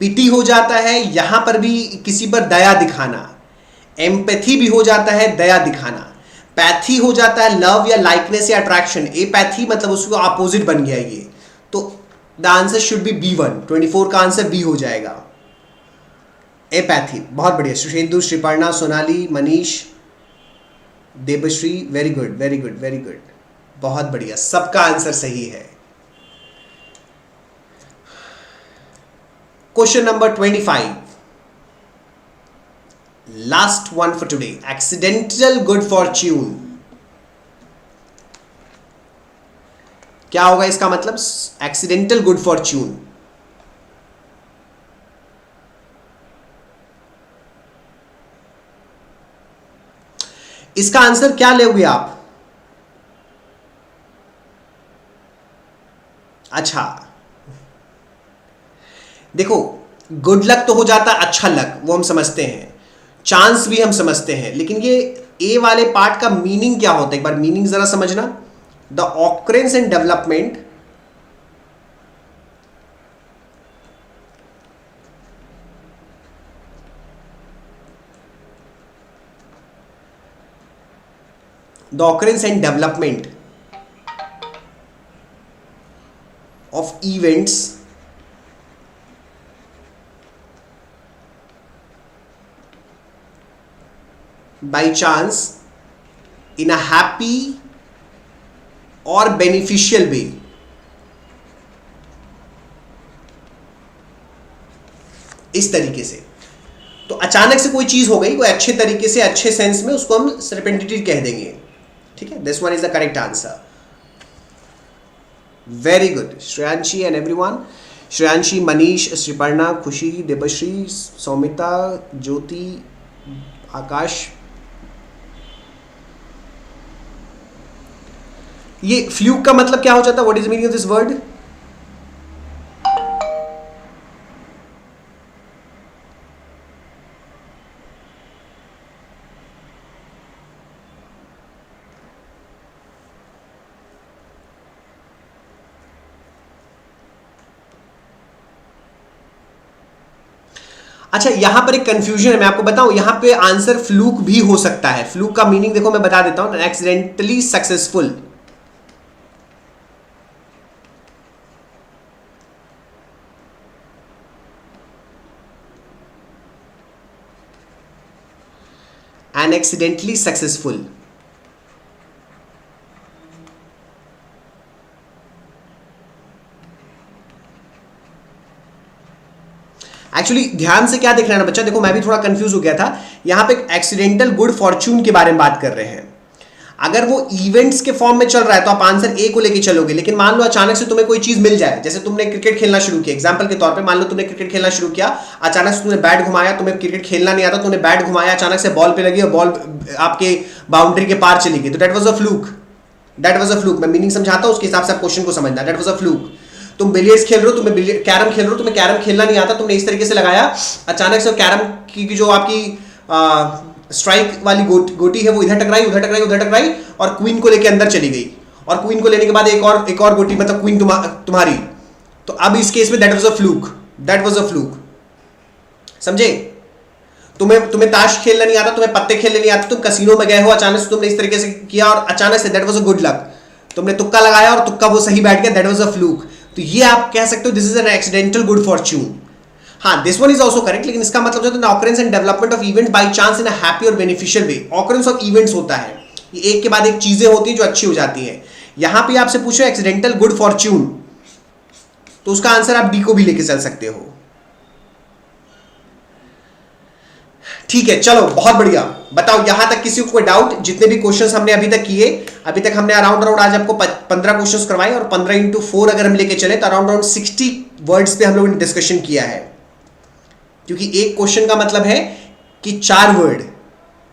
पिटी हो जाता है, यहां पर भी किसी पर दया दिखाना। एम्पैथी भी हो जाता है दया दिखाना। पैथी हो जाता है लव या लाइकनेस या अट्रैक्शन। एपैथी मतलब उसको अपोजिट बन गया ये। तो the answer should be B1। 24 का आंसर बी हो जाएगा, एपैथी। बहुत बढ़िया Sushendu, Sreeparna, Sonali, Manish, Devashree, very good very good very good, बहुत बढ़िया, सबका आंसर सही है। Question number 25, last one for today. Accidental good fortune, क्या होगा इसका मतलब? Accidental good fortune. इसका आंसर क्या लोगे आप? अच्छा देखो, गुड लक तो हो जाता है अच्छा लक, वो हम समझते हैं, चांस भी हम समझते हैं, लेकिन ये ए वाले पार्ट का मीनिंग क्या होता है? एक बार मीनिंग जरा समझना। The occurrence and development of events by chance in a happy or beneficial way। इस तरीके से, तो अचानक से कोई चीज हो गई, कोई अच्छे तरीके से, अच्छे सेंस में, उसको हम सर्पेंटिटी कह देंगे। ठीक है, this one is the correct answer. Very good Shreyanshi and everyone. Shreyanshi, Manish, Sreeparna, Khushi, Debashree, Soumita, ज्योति, आकाश। ये फ्लूक का मतलब क्या हो जाता है? What is meaning of this word? अच्छा, यहां पर एक कंफ्यूजन है, मैं आपको बताऊं। यहां पे आंसर फ्लूक भी हो सकता है। फ्लूक का मीनिंग देखो, मैं बता देता हूं, accidentally successful. An accidentally successful. Actually ध्यान से क्या देख रहे हैं ना बच्चा, देखो मैं भी थोड़ा कंफ्यूज हो गया था। यहां पे एक्सीडेंटल गुड फॉर्च्यून के बारे में बात कर रहे हैं। अगर वो इवेंट्स के फॉर्म में चल रहा है तो आप आंसर ए को लेके चलोगे। लेकिन मान लो अचानक से तुम्हें कोई चीज मिल जाए, जैसे तुमने क्रिकेट खेलना शुरू किया, एग्जांपल के तौर पे मान लो तुमने क्रिकेट खेलना शुरू किया, अचानक से तुमने बैट घुमाया, तुम्हें क्रिकेट खेलना नहीं आता, तुमने बैट घुमाया, अचानक से बॉल पे लगी और बॉल आपके बाउंड्री के पार चली गई, तो that was a fluke. That was a fluke. मैं मीनिंग समझाता हूं, उसके हिसाब से आप क्वेश्चन को समझना। That was a fluke. तो तुम बिलियर्ड्स खेल रहे हो, तुम्हें कैरम खेल रहे हो, तुम्हें कैरम खेलना नहीं आता, तुमने इस तरीके से लगाया, अचानक से कैरम की जो आपकी स्ट्राइक वाली गोटी है वो इधर टकराई, उधर टकराई, उधर टकराई और क्वीन को लेके अंदर चली गई, और क्वीन को लेने के बाद एक और गोटी, मतलब क्वीन तुम्हारी। तो अब इस केस में that was a fluke, that was a fluke, समझे? तुम्हें ताश खेलना नहीं आता, तुम्हें पत्ते खेलने नहीं आते, तुम कसीनो में गए हो, अचानक से तुमने इस तरीके से किया और अचानक say that was a good luck, तुमने तुक्का लगाया और तुक्का वो सही बैठ गया, दैट वाज अ फ्लूक। तो ये आप कह सकते हो this is an accidental good fortune. हाँ, this one is also correct, लेकिन इसका मतलब जो है occurrence and development of event by chance in a happy और beneficial way. Occurrence of events होता है, ये एक के बाद एक चीजें होती है जो अच्छी हो जाती हैं। यहां पे आपसे पूछो एक्सीडेंटल गुड फॉर्च्यून, तो उसका आंसर आप डी को भी लेके चल सकते हो। ठीक है, चलो बहुत बढ़िया। बताओ यहां तक किसी को कोई डाउट? जितने भी क्वेश्चंस हमने अभी तक किए, अभी तक हमने अराउंड आज आपको 15 क्वेश्चंस करवाए और 15 into 4 अगर हम लेके चले तो अराउंड 60 वर्ड्स पे हम लोगों ने डिस्कशन किया है, क्योंकि एक क्वेश्चन का मतलब है कि 4 वर्ड,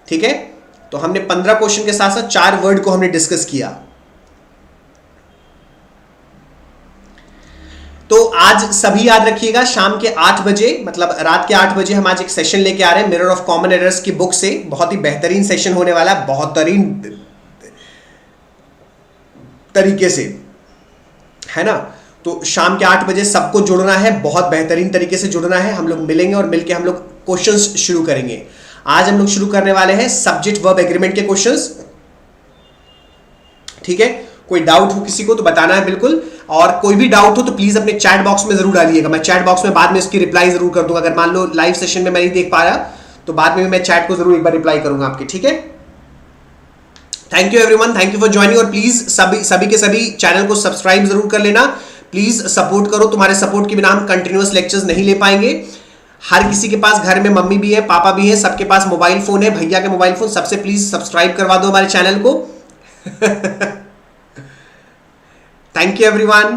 ठीक है? तो हमने 15 क्वेश्चन के साथ साथ 4 वर्ड को हमने डिस्कस किया। तो आज सभी याद रखिएगा, शाम के 8 बजे, मतलब रात के 8 बजे हम आज एक सेशन लेके आ रहे हैं मिरर ऑफ कॉमन एरर्स की बुक से। बहुत ही बेहतरीन सेशन होने वाला है, बेहतरीन तरीके से, है ना? तो शाम के 8 बजे सबको जुड़ना है, बहुत बेहतरीन तरीके से जुड़ना है। हम लोग मिलेंगे और मिलके हम लोग क्वेश्चंस शुरू करेंगे। आज हम लोग शुरू करने वाले हैं सब्जेक्ट वर्ब एग्रीमेंट के क्वेश्चंस, ठीक है? कोई डाउट हो किसी को तो बताना है बिल्कुल, और कोई भी डाउट हो तो प्लीज अपने चैट बॉक्स में जरूर डालिएगा। मैं चैट बॉक्स में बाद में इसकी रिप्लाई जरूर कर दूंगा। अगर मान लो लाइव सेशन में मैं नहीं देख पा रहा तो बाद में मैं चैट को जरूर एक बार रिप्लाई करूंगा आपके, ठीक है? Thank you everyone, thank you for joining. और प्लीज सभी के सभी चैनल को सब्सक्राइब जरूर कर लेना। प्लीज सपोर्ट करो, तुम्हारे सपोर्ट के बिना हम कंटिन्यूअस लेक्चर्स नहीं ले पाएंगे। हर किसी के पास घर में मम्मी भी है, पापा भी है, सबके पास मोबाइल फोन है, भैया के मोबाइल फोन, सबसे प्लीज सब्सक्राइब करवा दो हमारे चैनल को। Thank you everyone.